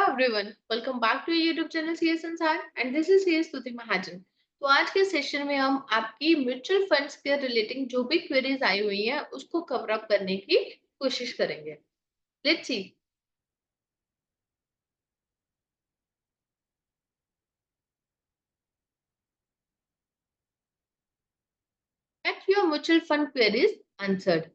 everyone, welcome back to your YouTube channel CS Ansar and this is CS Stuti Mahajan। तो आज के session में हम आपकी म्यूचुअल फंड्स के रिलेटिंग जो भी क्वेरीज आई हुई हैं उसको कवर अप करने की कोशिश करेंगे। Let's see. Get your mutual fund queries answered.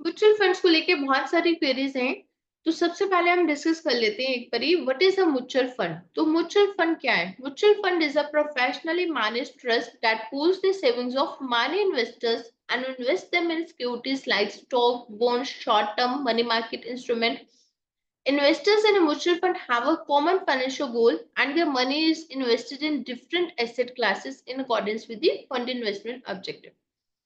Mutual funds को लेके बहुत सारी क्वेरीज हैं, तो सबसे पहले हम डिस्कस कर लेते हैं एक बारी what is a mutual fund. तो म्यूचुअल फंड क्या है? Mutual fund is a professionally managed trust that pools the savings of money investors and invest them in securities like stock, bonds, short-term money market instrument. Investors in a mutual fund have a common financial goal and their money is invested in different asset classes in accordance with the fund investment objective.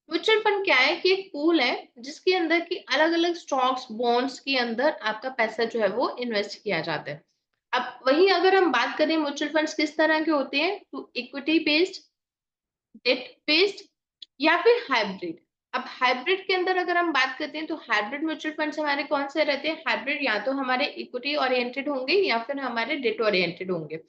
Mutual fund क्या है कि एक pool है जिसके अंदर की अलग अलग स्टॉक्स बॉन्ड्स के अंदर आपका पैसा जो है वो इन्वेस्ट किया जाता है। अब वही अगर हम बात करें म्यूचुअल फंड्स किस तरह के होते हैं, तो इक्विटी बेस्ड, डेट बेस्ड या फिर हाइब्रिड। अब हाइब्रिड के अंदर अगर हम बात करते हैं तो हाइब्रिड म्यूचुअल फंड्स हमारे कौन से रहते हैं? हाइब्रिड या तो हमारे इक्विटी ओरिएंटेड होंगे या फिर हमारे डेट ओरिएंटेड होंगे।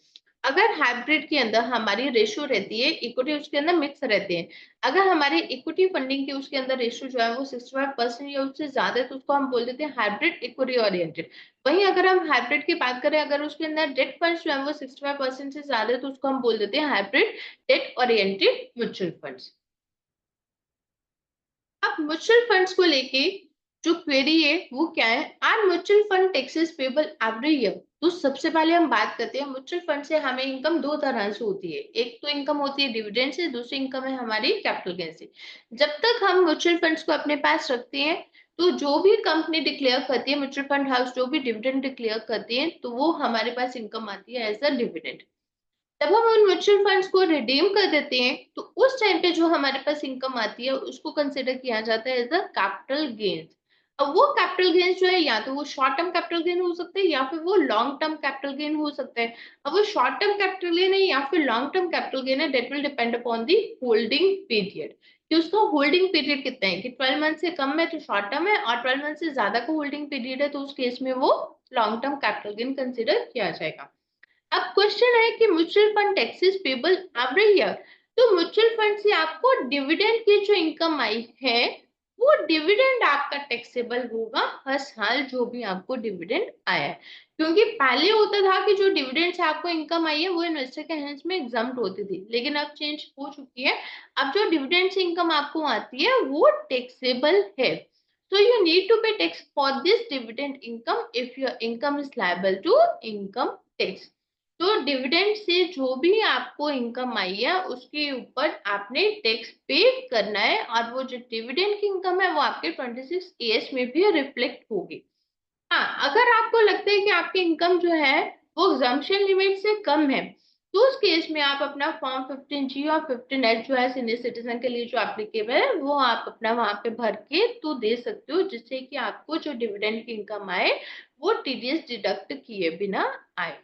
अगर हाइब्रिड के अंदर हमारी रेशियो रहती है इक्विटी, उसके अंदर मिक्स रहते हैं। अगर हमारी इक्विटी फंडिंग की उसके अंदर रेशियो जो है वो 65% या उससे ज्यादा है तो उसको हम बोल देते हैं हाइब्रिड इक्विटी ओरिएंटेड। वहीं अगर हम हाइब्रिड की बात करें, अगर उसके अंदर डेट फंड्स जो है वो 65% से ज्यादा है तो उसको हम बोल देते हैं hybrid debt oriented mutual funds. अब म्यूचुअल फंड्स को लेके जो क्वेरी है वो क्या है? Are mutual fund taxes payable every year. तो सबसे पहले हम बात करते हैं म्यूचुअल फंड से हमें इनकम दो तरह से होती है। एक तो इनकम होती है डिविडेंड से, दूसरी इनकम है हमारी कैपिटल गेन से। जब तक हम म्यूचुअल फंड्स को अपने पास रखते हैं तो जो भी कंपनी डिक्लेयर करती है, म्यूचुअल फंड हाउस जो भी डिविडेंड डिक्लेयर करती है तो वो हमारे पास इनकम आती है एज अ डिविडेंड। जब हम उन म्यूचुअल फंड्स को रिडीम कर देते हैं तो उस टाइम पे जो हमारे पास इनकम आती है उसको कंसिडर किया जाता है एज अ कैपिटल गेन्स। अब वो कैपिटल गेन्स जो है या तो वो शॉर्ट टर्म कैपिटल गेन हो सकते हैं या फिर वो लॉन्ग टर्म कैपिटल गेन हो सकता है। अब वो शॉर्ट टर्म कैपिटल गेन है या फिर लॉन्ग टर्म कैपिटल गेन है, that will depend upon the holding period कि उसका होल्डिंग पीरियड कितना है। कि 12 मंथ से कम है तो शॉर्ट टर्म है और 12 मंथ से ज्यादा का होल्डिंग पीरियड है तो उस केस में वो long term capital gain consider किया जाएगा। अब क्वेश्चन है कि mutual fund taxes payable every year. तो म्यूचुअल फंड से आपको डिविडेंड की जो इनकम आई है वो डिविडेंड आपका टैक्सेबल होगा हर साल जो भी आपको डिविडेंड आया है। क्योंकि पहले होता था कि जो डिविडेंड से आपको इनकम आई है वो इन्वेस्टर के हैंड्स में एग्जम्प्ट होती थी, लेकिन अब चेंज हो चुकी है। अब जो डिविडेंड से इनकम आपको आती है वो टैक्सेबल है। So you need to pay tax for this dividend income if your income is liable to income tax। तो डिविडेंड से जो भी आपको इनकम आई है उसके ऊपर आपने टैक्स पे करना है और वो जो डिविडेंड की इनकम है वो आपके 26 ईयर्स में भी रिफ्लेक्ट होगी। हाँ, अगर आपको लगता है कि आपकी इनकम जो है वो एग्जम्पशन लिमिट से कम है तो उस केस में आप अपना फॉर्म 15G और 15H जो है सीनियर सिटीजन के लिए जो एप्लीकेबल है वो आप अपना वहां पे भर के तो दे सकते हो, जिससे कि आपको जो डिविडेंड की इनकम आए वो टीडीएस डिडक्ट किए बिना आए।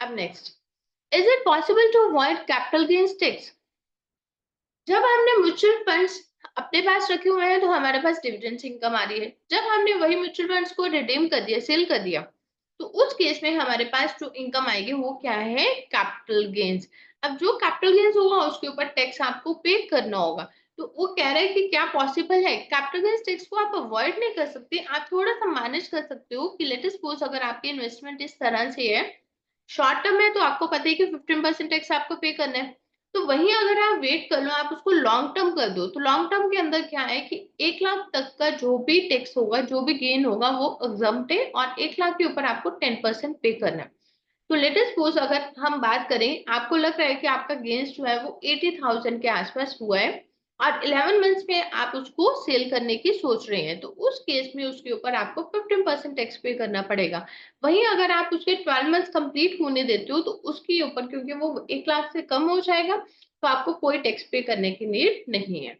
अब next, is it possible to avoid capital gains tax? जब हमने म्यूचुअल फंड्स अपने पास रखे हुए हैं तो हमारे पास डिविडेंड इनकम आ रही है। जब हमने वही म्यूचुअल फंड्स को रिडीम कर दिया, सेल कर दिया, तो उस केस में हमारे पास जो इनकम आएगी वो क्या है? Capital gains. अब जो कैपिटल गेन्स होगा उसके ऊपर टैक्स आपको पे करना होगा। तो वो कह रहे हैं कि क्या पॉसिबल है? कैपिटल गेन्स टैक्स को आप अवॉइड नहीं कर सकते, आप थोड़ा सा मैनेज कर सकते हो कि लेट अस सपोज अगर आपकी इन्वेस्टमेंट इस तरह से है, शॉर्ट टर्म है तो आपको पता है कि 15% टैक्स आपको पे करना है। तो वहीं अगर आप वेट कर लो, आप उसको लॉन्ग टर्म कर दो, तो लॉन्ग टर्म के अंदर क्या है कि 1 लाख तक का जो भी टैक्स होगा, जो भी गेन होगा वो एग्जम्प्ट है और 1 लाख के ऊपर आपको 10% पे करना है। तो लेट अस सपोज अगर हम बात करें, आपको लग रहा है कि आपका गेन्स जो है वो 80,000 के आसपास हुआ है और 11 मंथ्स में आप उसको सेल करने की सोच रहे हैं, तो उस केस में उसके ऊपर आपको 15% टैक्स पे करना पड़ेगा। वहीं अगर आप उसके 12 मंथ्स कंप्लीट होने देते हो तो उसके ऊपर, क्योंकि वो 1 लाख से कम हो जाएगा, तो आपको कोई टैक्स पे करने की नीड नहीं है।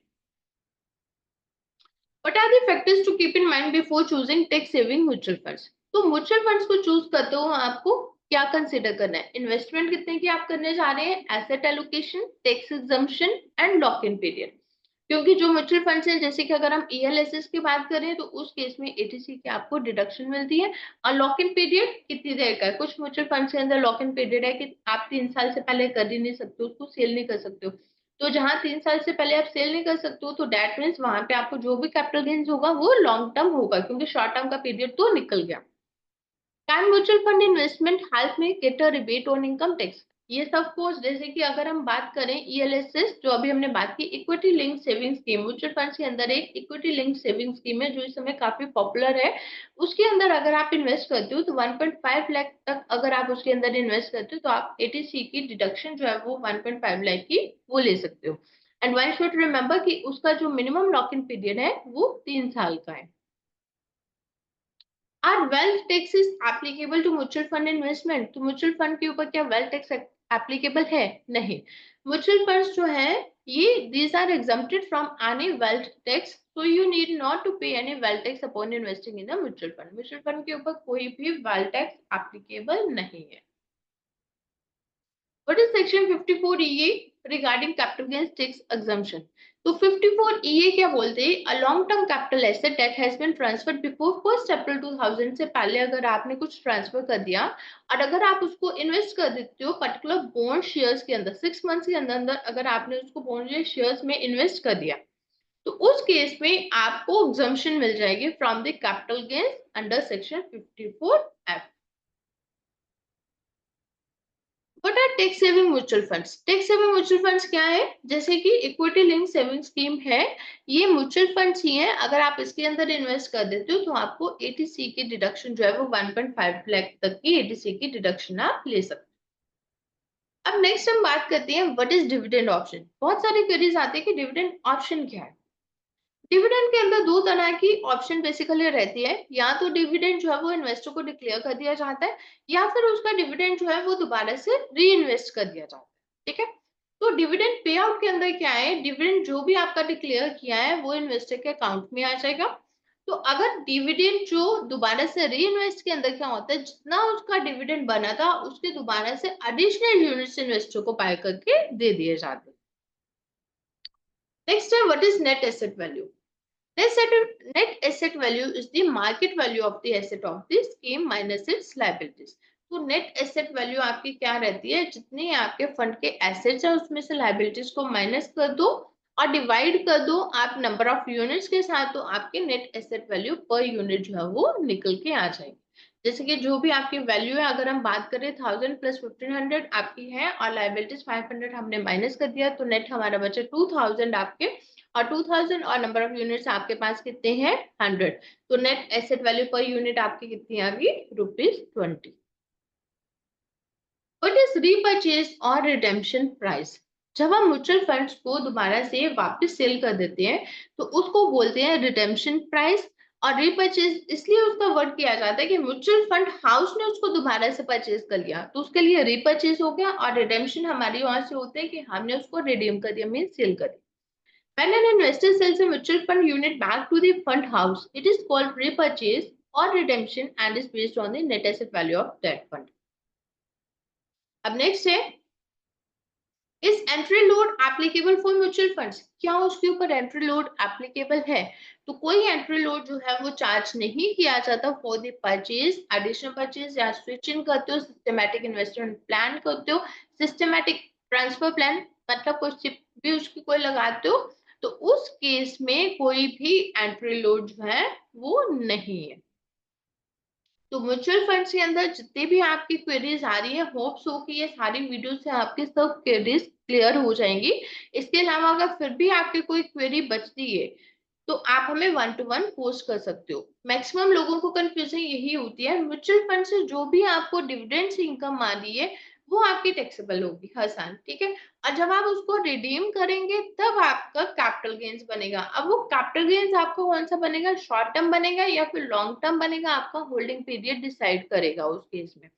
What are the factors to keep in mind before choosing tax saving mutual funds? तो म्यूचुअल फंड्स को चूज करते हो आपको क्या कंसीडर करना है? इन्वेस्टमेंट कितने की आप करने जा रहे हैं, asset allocation, tax exemption and lock in period. क्योंकि जो म्यूचुअल फंड्स हैं, जैसे कि अगर हम ईएलएसएस की बात करें तो उस केस में एटीसी की आपको डिडक्शन मिलती है। और लॉक इन पीरियड कितनी देर का है? कुछ म्यूचुअल फंड्स के अंदर लॉक इन पीरियड है कि आप 3 साल से पहले कर ही नहीं सकते हो, उसको सेल नहीं कर सकते हो। तो जहां 3 साल से पहले आप सेल नहीं कर सकते हो, तो दैट मीन्स वहां पे आपको जो भी कैपिटल गेन्स होगा वो लॉन्ग टर्म होगा, क्योंकि शॉर्ट टर्म का पीरियड तो निकल गया। Can mutual fund investment help me get a rebate on income tax? ये सब कोर्स, जैसे कि अगर हम बात करें ईएलएसएस, जो अभी हमने बात की, equity link saving scheme, mutual fund के अंदर एक इक्विटी लिंक सेविंग स्कीम है जो इस समय काफी पॉपुलर है। उसके अंदर अगर आप इन्वेस्ट करते हो तो 1.5 लाख तक अगर आप उसके अंदर इन्वेस्ट करते हो तो आप एटीसी की डिडक्शन जो है वो 1.5 लाख की वो ले सकते हो। एंड वन शुड रिमेंबर कि उसका जो मिनिमम लॉक इन पीरियड है वो 3 साल का है। Are wealth tax is applicable to mutual fund investment? तो म्यूचुअल फंड के ऊपर क्या वेल्थ टैक्स एप्लीकेबल है? नहीं। म्यूचुअल फंड्स जो है ये these are exempted from any wealth tax, so you need not to pay any wealth tax upon investing in a mutual fund. Mutual fund के ऊपर कोई भी वेल्थ टैक्स एप्लीकेबल नहीं है। What is section 54 EA regarding capital gains tax exemption? तो 54 EA क्या बोलते हैं? A long term capital asset that has been transferred before 1st April 2000 से पहले अगर आपने कुछ ट्रांसफर कर दिया और अगर आप उसको इन्वेस्ट कर देते हो पर्टिकुलर बॉन्ड शेयर्स के अंदर 6 मंथ्स के अंदर अंदर अगर आपने उसको बॉन्ड शेयर्स में इन्वेस्ट कर दिया तो उस केस में आपको एग्जम्पशन मिल जाएगी from the capital gains under section 54F। What are tax saving mutual funds? Tax saving mutual funds क्या है? जैसे कि इक्विटी लिंक सेविंग स्कीम है, ये म्यूचुअल फंड्स ही है। अगर आप इसके अंदर इन्वेस्ट कर देते हो तो आपको एटीसी की डिडक्शन जो है वो 1.5 लाख तक की एटीसी की डिडक्शन आप ले सकते हो। अब नेक्स्ट हम बात करते हैं व्हाट इज डिविडेंड ऑप्शन। बहुत सारी क्वेरीज आती है कि डिविडेंड ऑप्शन क्या है। डिविडेंड के अंदर दो तरह की ऑप्शन बेसिकली रहती है, या तो डिविडेंड जो है वो इन्वेस्टर को डिक्लेयर कर दिया जाता है या फिर उसका डिविडेंड जो है वो दोबारा से री इन्वेस्ट कर दिया जाता है। ठीक है, तो डिविडेंड पे आउट के अंदर क्या है, डिविडेंड जो भी आपका डिक्लेयर किया है वो इन्वेस्टर के अकाउंट में आ जाएगा। तो अगर डिविडेंड जो दोबारा से री इन्वेस्ट के अंदर क्या होता है, जितना उसका डिविडेंड बना था उसके दोबारा से एडिशनल यूनिट्स इन्वेस्टर को बाय करके दे दिए जाते हैं। नेक्स्ट है what is net asset value? Net asset value is the market value of the asset of the scheme minus its liabilities. तो नेट एसेट वैल्यू आपकी क्या रहती है, जितने आपके फंड के एसेट्स है उसमें से लाइबिलिटीज को माइनस कर दो और डिवाइड कर दो आप नंबर ऑफ यूनिट्स के साथ, तो आपके net asset value per unit जो है वो निकल के आ जाएगी। जैसे कि जो भी आपकी वैल्यू है, अगर हम बात करें 1000 प्लस 1500 आपकी है और लाइबिलिटीज 500 हमने माइनस कर दिया तो नेट हमारा बचा 2000 आपके, और 2000 और नंबर ऑफ यूनिट्स आपके पास कितने हैं 100, तो net asset value per unit आपकी कितनी आ गई ₹20। व्हाट इज रीपरचेज और रिडेम्पशन प्राइस? जब हम म्यूचुअल फंड्स को दोबारा से वापस सेल कर देते हैं तो उसको बोलते हैं रिडेम्पशन प्राइस। और रीपरचेज इसलिए उसका वर्ड किया जाता है कि म्यूचुअल फंड हाउस ने उसको दोबारा से परचेज कर लिया तो उसके लिए रीपरचेज हो गया, और रिडेम्पशन हमारी वहां से होते हैं कि हमने उसको रिडीम कर दिया, मीन सेल कर दिया। When an investor sells a mutual fund unit back to the fund house, it is called repurchase or redemption and is based on the net asset value of that fund. अब next है, इस entry load applicable for mutual funds? क्या उसके ऊपर entry load applicable है? तो कोई entry load जो है वो चार्ज नहीं किया जाता for the purchase, additional purchase या स्विचिंग करते हो, सिस्टमैटिक इन्वेस्टमेंट प्लान करते हो, सिस्टमैटिक ट्रांसफर प्लान, मतलब कुछ चिप भी उसकी कोई लगाते हो, तो उस केस में कोई भी एंट्री लोड जो है वो नहीं है। तो म्यूचुअल फंड्स के अंदर जितने भी आपकी क्वेरीज आ रही है, होप्स हो कि ये सारी वीडियो से आपकी सब क्वेरीज क्लियर हो जाएंगी। इसके अलावा अगर फिर भी आपकी कोई क्वेरी बचती है तो आप हमें 1-to-1 पोस्ट कर सकते हो। मैक्सिमम लोगों को कंफ्यूजन यही होती है, म्यूचुअल फंड से जो भी आपको डिविडेंड इनकम आ रही है वो आपकी टैक्सेबल होगी हर साल, ठीक है। और जब आप उसको रिडीम करेंगे तब आपका कैपिटल गेन्स बनेगा। अब वो कैपिटल गेन्स आपको कौन सा बनेगा, शॉर्ट टर्म बनेगा या फिर लॉन्ग टर्म बनेगा, आपका होल्डिंग पीरियड डिसाइड करेगा उस केस में।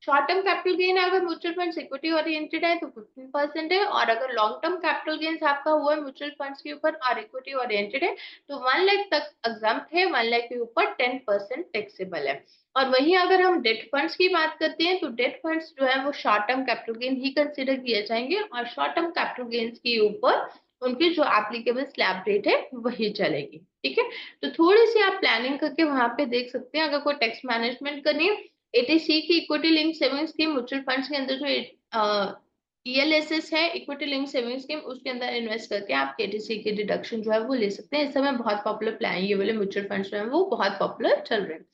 शॉर्ट टर्म कैपिटल गेन अगर म्यूचुअल फंड इक्विटी ओरिएंटेड है तो 15% है, और अगर लॉन्ग टर्म कैपिटल गेन्स आपका हुआ है म्यूचुअल फंड्स के ऊपर और इक्विटी ओरिएंटेड है तो 1 लाख तक एग्जम्प्ट है, 1 लाख के ऊपर 10% टैक्सेबल है। और वहीं अगर हम डेट फंड्स की बात करते हैं तो डेट फंड्स जो है वो शॉर्ट टर्म कैपिटल गेन ही कंसिडर किए जाएंगे, और शॉर्ट टर्म कैपिटल गेन्स के ऊपर उनकी जो एप्लीकेबल स्लैब रेट है वही चलेगी। ठीक है, तो थोड़ी सी आप प्लानिंग करके वहां पे देख सकते हैं। अगर कोई टैक्स मैनेजमेंट करनी है, एटीसी की equity link saving scheme, mutual funds के अंदर जो ईएलएसएस है, इक्विटी लिंक सेविंग स्कीम, उसके अंदर इन्वेस्ट करके आप एटीसी की डिडक्शन जो है वो ले सकते हैं। इस समय बहुत पॉपुलर प्लान ये वाले म्यूचुअल फंड्स जो है वो बहुत पॉपुलर चल रहे हैं।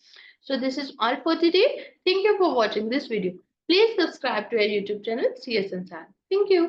So this is all for today. Thank you for watching this video. Please subscribe to our YouTube channel CS Ansar। Thank you.